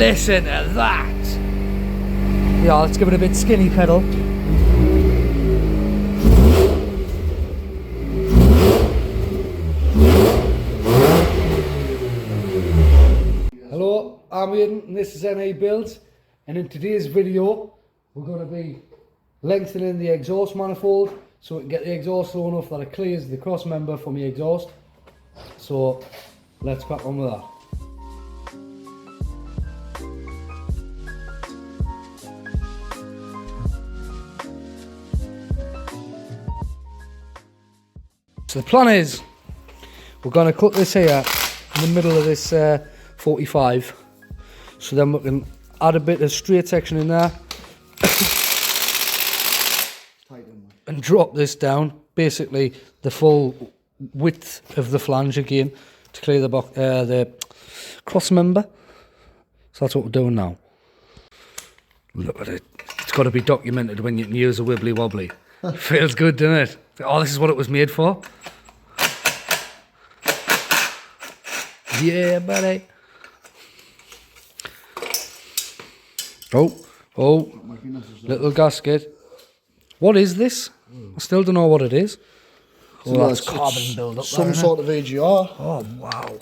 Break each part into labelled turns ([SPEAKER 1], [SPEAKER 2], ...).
[SPEAKER 1] Listen to that. Yeah, let's give it a bit skinny pedal. Hello, I'm Ian and this is NA Builds, and in today's video we're going to be lengthening the exhaust manifold so we can get the exhaust low enough that it clears the cross member from the exhaust. So let's crack on with that. So the plan is we're going to cut this here in the middle of this 45, so then we can add a bit of straight section in there and drop this down, basically the full width of the flange again to clear the cross member. So that's what we're doing now. Look at it. It's got to be documented when you can use a wibbly wobbly. Feels good, doesn't it? Oh, this is what it was made for. Yeah, buddy. Oh, little gasket. What is this? I still don't know what it is.
[SPEAKER 2] So
[SPEAKER 1] oh, that's carbon build-up.
[SPEAKER 2] Some sort of AGR.
[SPEAKER 1] Oh, wow.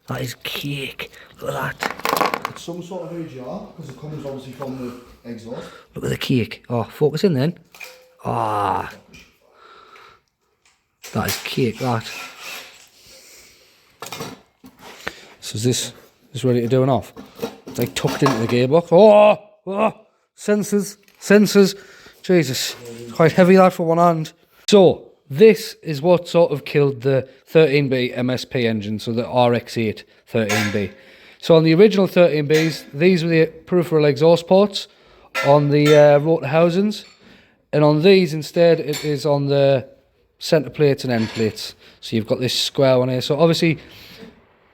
[SPEAKER 1] That is cake. Look at that.
[SPEAKER 2] It's some sort of AGR, because it comes obviously from the exhaust.
[SPEAKER 1] Look at the cake. Oh, focus in then. Ah. That is cake, that. So is this ready to do an off? It's like tucked into the gearbox. Oh, sensors. Jesus, quite heavy that for one hand. So this is what sort of killed the 13B MSP engine, so the RX-8 13B. So on the original 13Bs, these were the peripheral exhaust ports on the rotor housings, and on these instead it is on the centre plates and end plates. So you've got this square one here. So obviously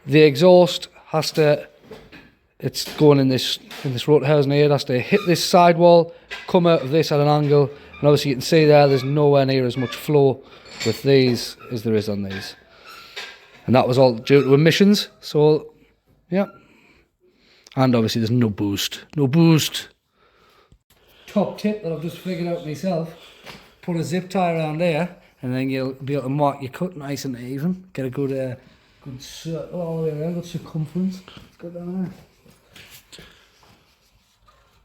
[SPEAKER 1] the exhaust has to, it's going in this rotor housing here, it has to hit this sidewall, come out of this at an angle, and obviously you can see there's nowhere near as much flow with these as there is on these. And that was all due to emissions, so yeah. And obviously there's no boost. Top tip that I've just figured out myself, put a zip tie around there, and then you'll be able to mark your cut nice and even, get a good circle all the way around, good circumference. Let's go down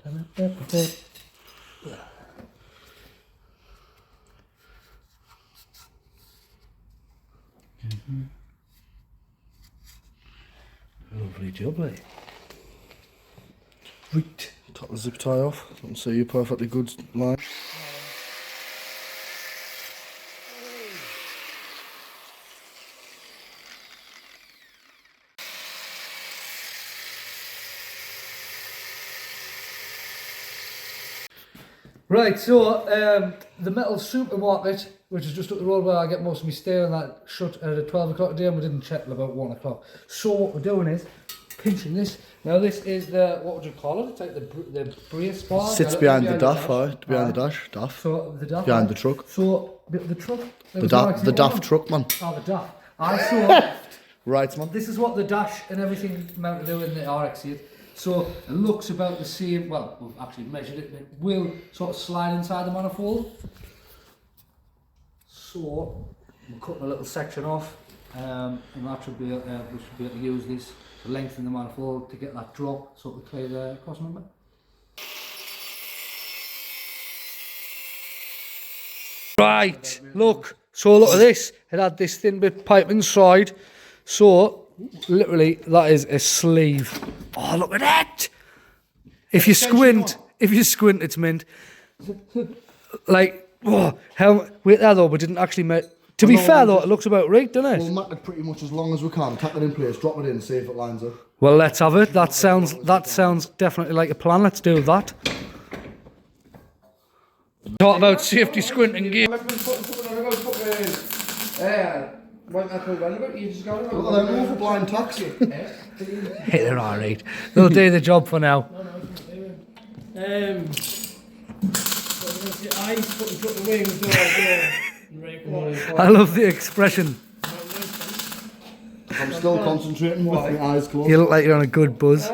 [SPEAKER 1] there. Lovely job, eh?
[SPEAKER 2] Right, top the zip tie off. I can see you perfectly good line.
[SPEAKER 1] Right, so the metal supermarket, which is just up the road where I get most of my steering, that shut at 12 o'clock today, and we didn't check till about 1 o'clock. So what we're doing is pinching this. Now this is the, what would you call it? It's like the brace bar.
[SPEAKER 2] Sits behind the DAF, behind the dash, DAF.
[SPEAKER 1] So the DAF.
[SPEAKER 2] Behind the truck.
[SPEAKER 1] So the truck.
[SPEAKER 2] The DAF truck, man.
[SPEAKER 1] Oh, the DAF. So
[SPEAKER 2] Right, man.
[SPEAKER 1] this is what the dash and everything meant to do in the RX-8. So it looks about the same. Well, we've actually measured it. It will sort of slide inside the manifold. So we're cutting a little section off, and that should be we should be able to use this to lengthen the manifold to get that drop, so to clear the cross member. Right, look. So look at this. It had this thin bit pipe inside. So literally, that is a sleeve. Oh, look at that! If you squint, it's mint. Like, oh, wait there though, we didn't actually make. To be fair though, it looks about right, doesn't it?
[SPEAKER 2] We'll mark it pretty much as long as we can. Tack it in place, drop it in, see if it lines up.
[SPEAKER 1] Well, let's have it. That sounds definitely like a plan. Let's do that. Talk about safety squinting gear.
[SPEAKER 2] Look at them over blind taxi.
[SPEAKER 1] Hey, they're alright. They'll do the job for now. I love the expression.
[SPEAKER 2] I'm still concentrating with my eyes closed.
[SPEAKER 1] You look like you're on a good buzz.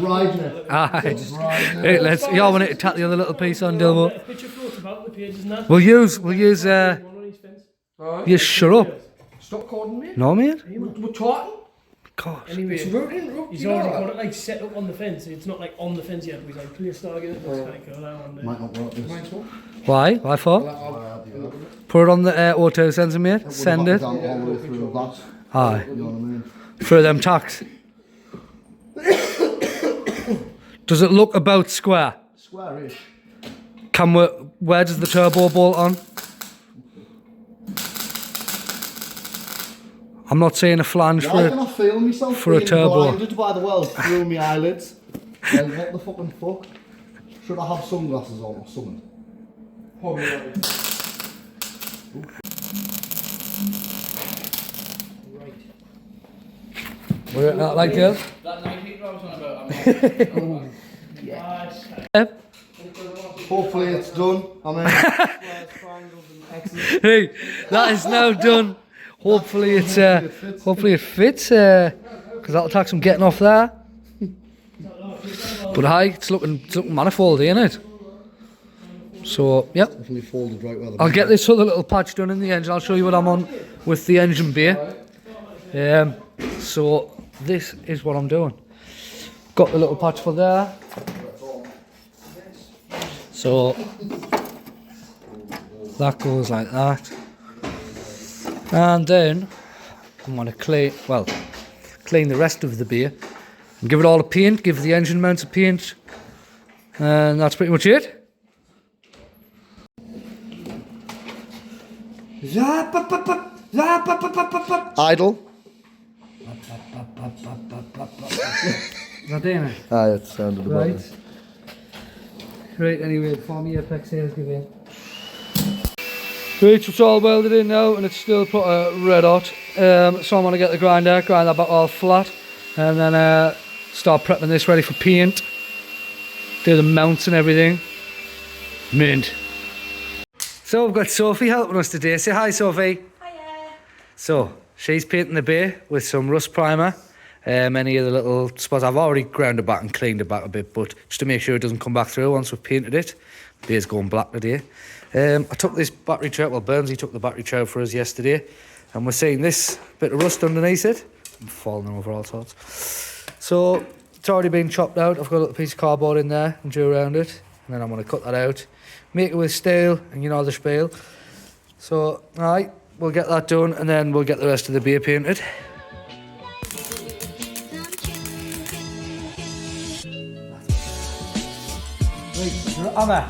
[SPEAKER 2] Riding it.
[SPEAKER 1] Aye.
[SPEAKER 2] Riding it.
[SPEAKER 1] Hey, let's. You all want to tack the other little piece on, Dilbo?
[SPEAKER 3] Picture floats about the page, isn't that?
[SPEAKER 1] We'll use.
[SPEAKER 3] One on each fence.
[SPEAKER 1] You shut up.
[SPEAKER 2] Stop calling me.
[SPEAKER 1] No, mate.
[SPEAKER 2] We're talking.
[SPEAKER 1] God.
[SPEAKER 3] Anyway,
[SPEAKER 2] It's rude, interrupt.
[SPEAKER 3] he's
[SPEAKER 2] You know
[SPEAKER 3] already
[SPEAKER 2] that?
[SPEAKER 3] got it like set up on the fence. It's not like on the fence yet. But he's like clear starting it. That's kind of cool. That one.
[SPEAKER 2] Might not work this.
[SPEAKER 3] Mine's what?
[SPEAKER 1] Why? Why for? Put it on the auto sensor, mate. Send it.
[SPEAKER 2] Down all the way through that.
[SPEAKER 1] Aye.
[SPEAKER 2] You know what I mean?
[SPEAKER 1] For them tacks. Does it look about square?
[SPEAKER 2] Square-ish.
[SPEAKER 1] Can we? Where does the turbo bolt on? I'm not saying a flange
[SPEAKER 2] Why
[SPEAKER 1] for
[SPEAKER 2] can
[SPEAKER 1] it.
[SPEAKER 2] I feel myself
[SPEAKER 1] for a
[SPEAKER 2] being
[SPEAKER 1] turbo.
[SPEAKER 2] blinded by the world through my eyelids? Like, what the fucking fuck? Should I have sunglasses on or something?
[SPEAKER 1] We're not like girl.
[SPEAKER 4] That night heater I was on about.
[SPEAKER 2] Hopefully it's done. I mean,
[SPEAKER 1] Hey, that is now done. Hopefully it's hopefully it fits because that'll take some getting off there. But hi, it's looking manifold, ain't it? So yep,
[SPEAKER 2] definitely folded right where the
[SPEAKER 1] I'll get this other little patch done in the engine. I'll show you what I'm on with the engine bay. So this is what I'm doing. Got the little patch for there. So that goes like that. And then I'm going to clean the rest of the bay and give it all a paint, give the engine mounts a paint, and that's pretty much it.
[SPEAKER 2] idle.
[SPEAKER 1] Is that doing it?
[SPEAKER 2] Aye, it sounded about
[SPEAKER 1] Right.
[SPEAKER 2] it.
[SPEAKER 1] Right, anyway, for me apex here is giving. Right, it's all welded in now and it's still put red hot. So I'm going to get the grind that back all flat and then start prepping this ready for paint. Do the mounts and everything. Mint. So we've got Sophie helping us today. Say hi, Sophie.
[SPEAKER 5] Hiya.
[SPEAKER 1] So she's painting the bay with some rust primer. Any of the little spots, I've already ground it back and cleaned it back a bit, but just to make sure it doesn't come back through once we've painted it. The bay's going black today. I took this battery tray, well Burnsy took the battery tray for us yesterday, and we're seeing this bit of rust underneath it. I'm falling over all sorts. So it's already been chopped out. I've got a little piece of cardboard in there and drew around it, and then I'm going to cut that out, make it with steel, and you know the spiel. So, alright, we'll get that done, and then we'll get the rest of the bay painted. Right, Anna.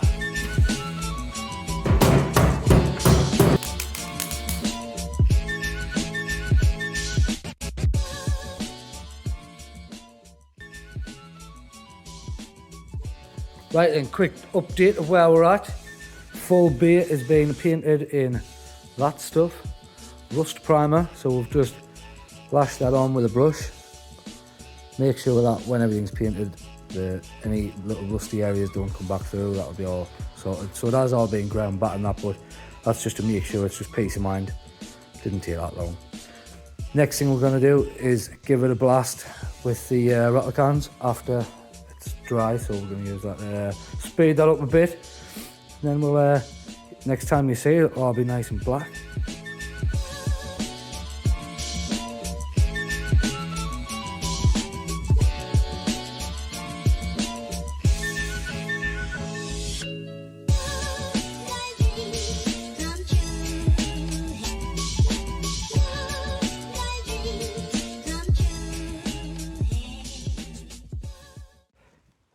[SPEAKER 1] Right then, quick update of where we're at. Full bay is being painted in that stuff, rust primer. So we've just lashed that on with a brush. Make sure that when everything's painted, any little rusty areas don't come back through. That'll be all sorted. So that's all been ground back and that, but that's just to make sure it's just peace of mind. Didn't take that long. Next thing we're going to do is give it a blast with the rattle cans after it's dry. So we're going to use that, speed that up a bit. And then we'll, next time you see it, it'll all be nice and black.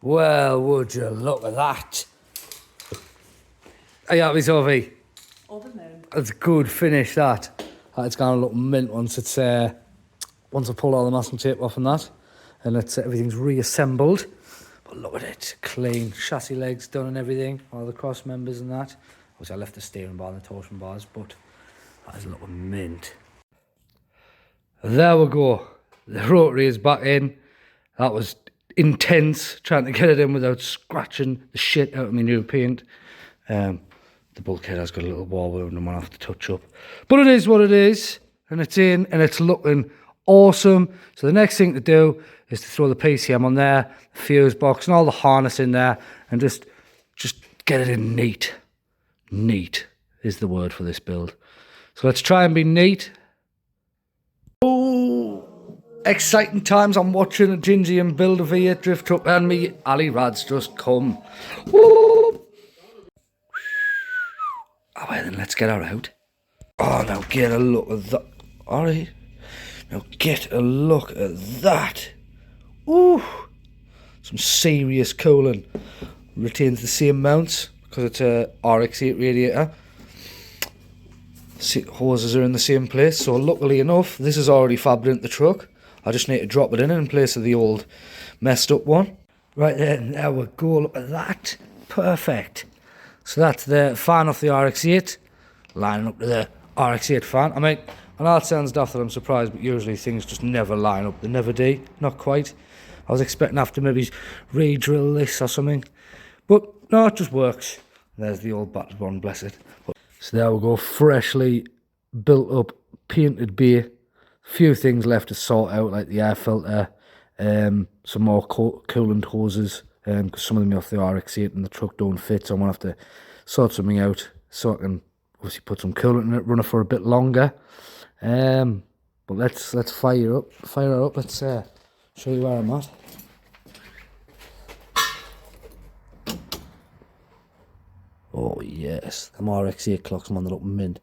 [SPEAKER 1] Well, would you look at that? Are you happy, Sophie?
[SPEAKER 5] Over the moon.
[SPEAKER 1] That's a good finish, that. It's going to look mint once it's once I pull all the masking tape off and that, and it's everything's reassembled. But look at it, clean chassis legs done and everything, all the cross members and that. Which I left the steering bar and the torsion bars, but that is looking mint. There we go. The rotary is back in. That was intense trying to get it in without scratching the shit out of my new paint. The bulkhead has got a little wall wound and one I have to touch up, but it is what it is, and it's in and it's looking awesome. So the next thing to do is to throw the PCM on there, the fuse box and all the harness in there, and just get it in neat. Neat is the word for this build. So let's try and be neat. Oh, exciting times. I'm watching a Gingy and build a V8 drift truck and me alley rad's just come. Oh, well then, let's get her out. Oh, now get a look at that. Alright. Now get a look at that. Ooh. Some serious cooling. Retains the same mounts because it's a RX-8 radiator. Hoses are in the same place, so luckily enough, this is already fabbed into the truck. I just need to drop it in place of the old messed up one. Right there we go, look at that. Perfect. So that's the fan off the RX-8, lining up to the RX-8 fan. I mean, I know it sounds daft that I'm surprised, but usually things just never line up. They never do, not quite. I was expecting to have to maybe re-drill this or something. But no, it just works. There's the old battered one, bless it. So there we go, freshly built up, painted bay. Few things left to sort out, like the air filter, some more coolant hoses, because some of them are off the RX-8 and the truck don't fit, so I'm going to have to sort something out so I can obviously put some coolant in it, run it for a bit longer. But let's fire her up, let's show you where I'm at. Oh yes, them RX-8 clocks, man, they look mint.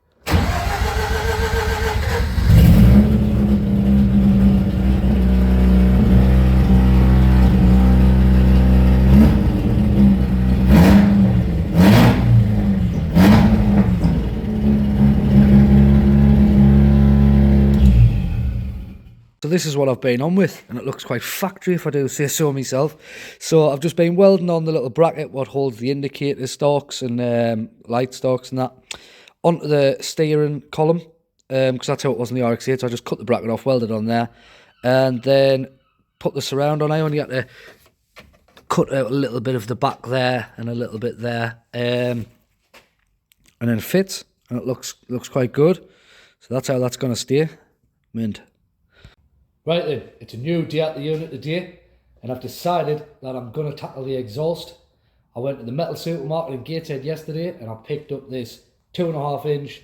[SPEAKER 1] So this is what I've been on with, and it looks quite factory if I do say so myself. So I've just been welding on the little bracket what holds the indicator stalks and light stalks and that onto the steering column, because that's how it was in the RX-8. So I just cut the bracket off, welded on there, and then put the surround on. I only had to cut out a little bit of the back there and a little bit there, and then it fits, and it looks quite good. So that's how that's going to stay. Mint. Right then, it's a new day at the unit today, and I've decided that I'm going to tackle the exhaust. I went to the metal supermarket in Gateshead yesterday, and I picked up this 2.5 inch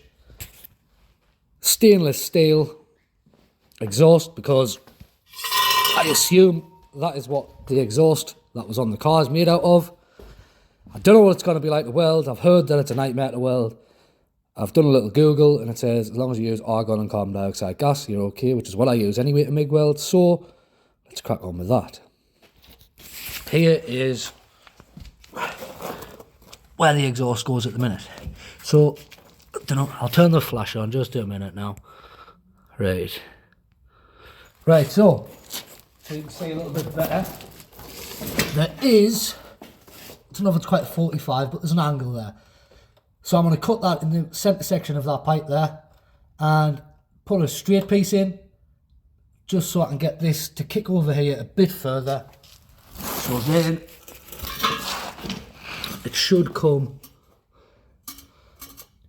[SPEAKER 1] stainless steel exhaust, because I assume that is what the exhaust that was on the car is made out of. I don't know what it's going to be like to weld. I've heard that it's a nightmare to weld. I've done a little Google, and it says as long as you use argon and carbon dioxide gas, you're okay, which is what I use anyway to MIG weld. So let's crack on with that. Here is where the exhaust goes at the minute. So I don't know, I'll turn the flash on just a minute now. Right, so you can see a little bit better. There is, I don't know if it's quite 45, but there's an angle there. So I'm going to cut that in the centre section of that pipe there and put a straight piece in, just so I can get this to kick over here a bit further. So then it should come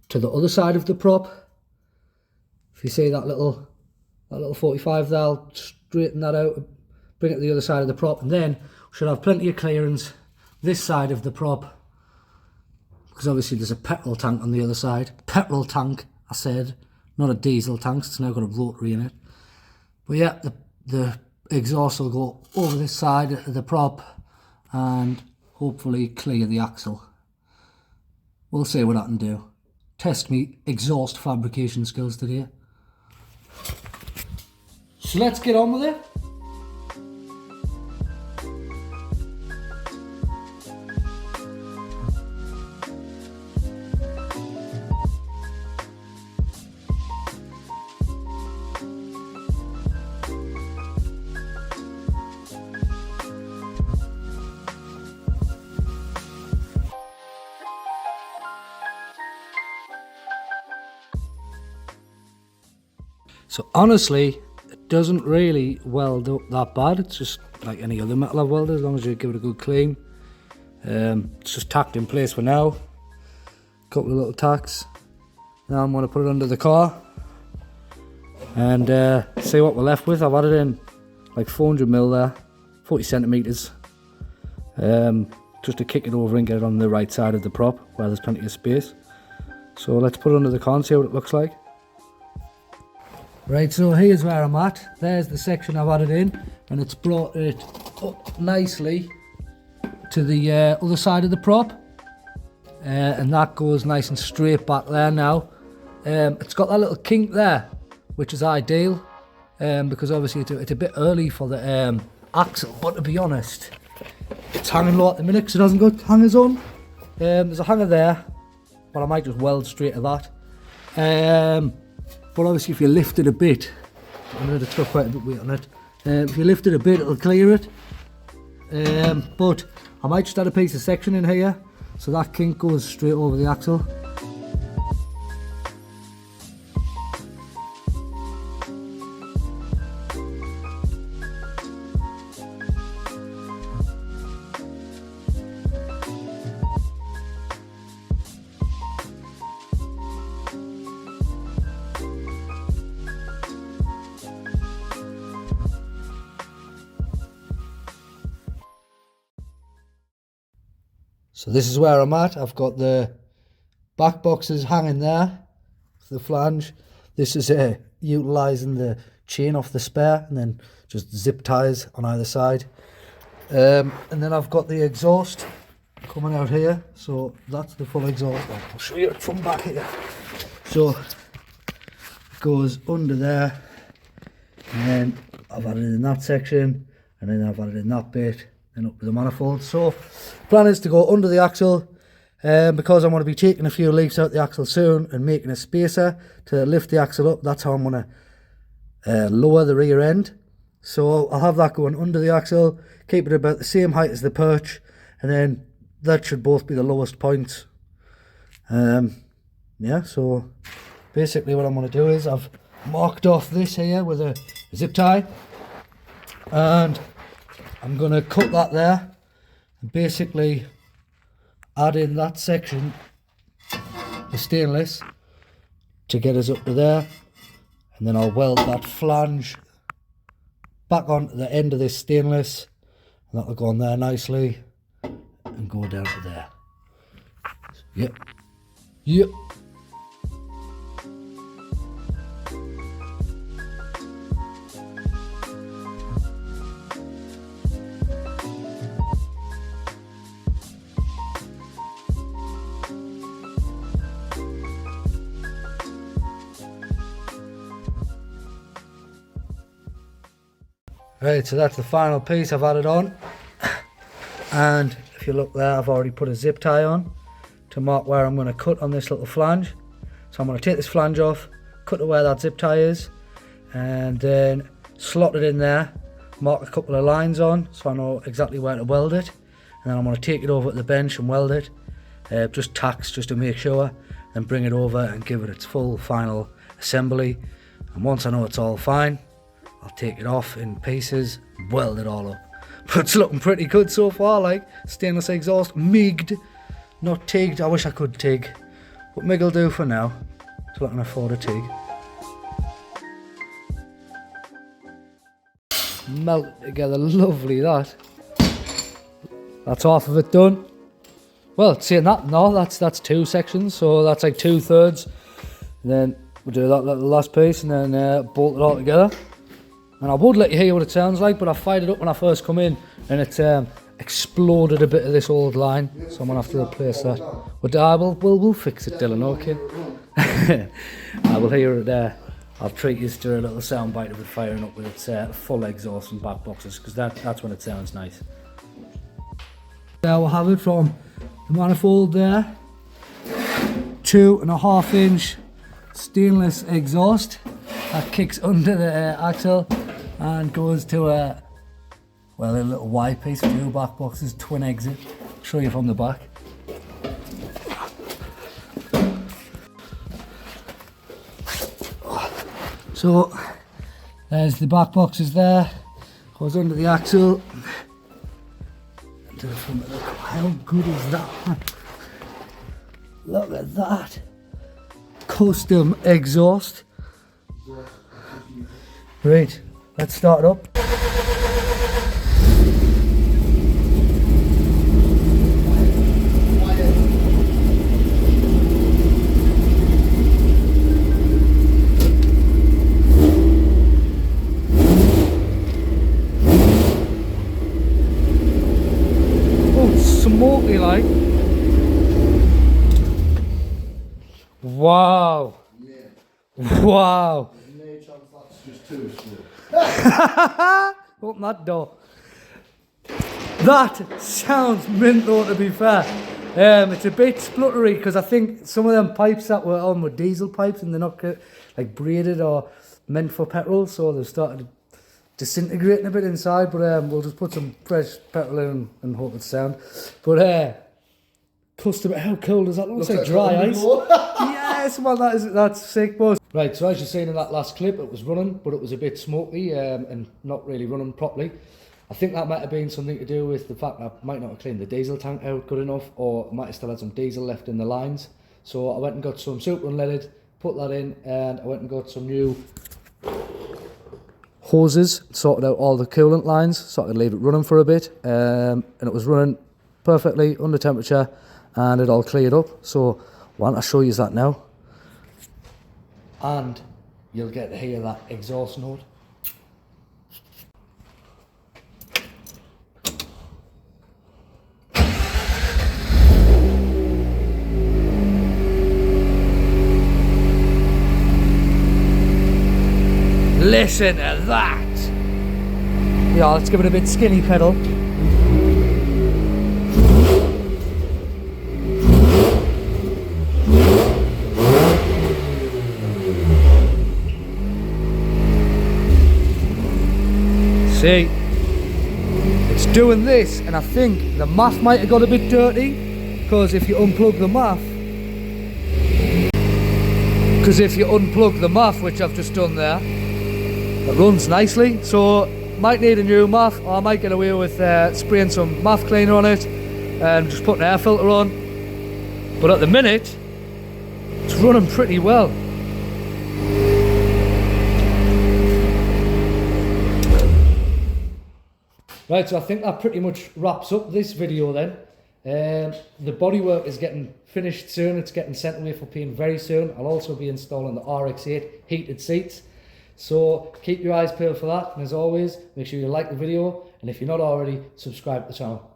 [SPEAKER 1] to the other side of the prop. If you see that little 45 there, I'll straighten that out, bring it to the other side of the prop, and then we should have plenty of clearance this side of the prop, because obviously there's a petrol tank on the other side. Petrol tank, I said, not a diesel tank, it's now got a rotary in it. But yeah, the exhaust will go over this side of the prop and hopefully clear the axle. We'll see what I can do. Test me exhaust fabrication skills today. So let's get on with it. So honestly, it doesn't really weld up that bad. It's just like any other metal I've welded, as long as you give it a good clean. It's just tacked in place for now. Couple of little tacks. Now I'm going to put it under the car and see what we're left with. I've added in like 400 mil there, 40 centimetres, just to kick it over and get it on the right side of the prop where there's plenty of space. So let's put it under the car and see what it looks like. Right, so here's where I'm at. There's the section I've added in, and it's brought it up nicely to the other side of the prop, and that goes nice and straight back there now. It's got that little kink there, which is ideal, because obviously it's a bit early for the axle, but to be honest, it's hanging low at the minute because it hasn't got hangers on. There's a hanger there, but I might just weld straight to that. But obviously if you lift it a bit, I know it's got quite a bit of weight on it, if you lift it a bit it'll clear it. But I might just add a piece of section in here so that kink goes straight over the axle. So this is where I'm at. I've got the back boxes hanging there, the flange. This is utilising the chain off the spare and then just zip ties on either side. And then I've got the exhaust coming out here. So that's the full exhaust. I'll show you it from back here. So it goes under there, and then I've added in that section, and then I've added in that bit, and up to the manifold. So plan is to go under the axle, because I'm going to be taking a few leaves out the axle soon and making a spacer to lift the axle up. That's how I'm going to lower the rear end. So I'll have that going under the axle, keep it about the same height as the perch, and then that should both be the lowest points. Yeah, so basically what I'm going to do is I've marked off this here with a zip tie, and I'm going to cut that there and basically add in that section, the stainless, to get us up to there, and then I'll weld that flange back onto the end of this stainless, and that'll go on there nicely and go down to there. Yep. Right, so that's the final piece I've added on, and if you look there, I've already put a zip tie on to mark where I'm going to cut on this little flange. So I'm going to take this flange off, cut to where that zip tie is, and then slot it in there, mark a couple of lines on so I know exactly where to weld it, and then I'm going to take it over to the bench and weld it, just tacks just to make sure, and bring it over and give it its full final assembly. And once I know it's all fine, I'll take it off in pieces, weld it all up. But it's looking pretty good so far, like stainless exhaust, MIG'd, not TIG'd. I wish I could TIG, but MIG will do for now, so I can afford a TIG. Melt together, lovely that. That's half of it done. Well, seeing that, no, that's two sections, so that's like 2/3. And then we'll do that little last piece and then bolt it all together. And I would let you hear what it sounds like, but I fired it up when I first come in, and it exploded a bit of this old line, so I'm gonna have to replace that. But we'll fix it, Dylan. Okay. I will hear it there. I'll treat you to a little sound bite of it firing up with its full exhaust and back boxes, because that's when it sounds nice. There we'll have it from the manifold there. 2.5 inch stainless exhaust that kicks under the axle and goes to a little Y piece with 2 back boxes, twin exit. I'll show you from the back. So there's the back boxes there, goes under the axle. To the front. Look, how good is that? Look at that. Custom exhaust. Right, let's start it up. smoky like. Wow. Wow.
[SPEAKER 2] There's no chance that's just too slow.
[SPEAKER 1] Open that door. That sounds mint though, to be fair. It's a bit spluttery because I think some of them pipes that were on were diesel pipes and they're not like braided or meant for petrol, so they've started disintegrating a bit inside. But we'll just put some fresh petrol in and hope it's sound. But customer, how cool does that look? Looks like dry ice. Yes, well that's sick, boss. Right, so as you've seen in that last clip, it was running, but it was a bit smoky and not really running properly. I think that might have been something to do with the fact that I might not have cleaned the diesel tank out good enough, or I might have still had some diesel left in the lines. So I went and got some super unleaded, put that in, and I went and got some new hoses, sorted out all the coolant lines so I could leave it running for a bit, and it was running perfectly under temperature and it all cleared up. So I want to show you that now, and you'll get to hear that exhaust note. Listen to that! Yeah, let's give it a bit skinny pedal. See, it's doing this, and I think the muff might have got a bit dirty, because if you unplug the muff, which I've just done there, it runs nicely. So might need a new muff, or I might get away with spraying some muff cleaner on it and just putting an air filter on. But at the minute, it's running pretty well. Right, so I think that pretty much wraps up this video then. The bodywork is getting finished soon. It's getting sent away for paint very soon. I'll also be installing the RX-8 heated seats. So keep your eyes peeled for that. And as always, make sure you like the video. And if you're not already, subscribe to the channel.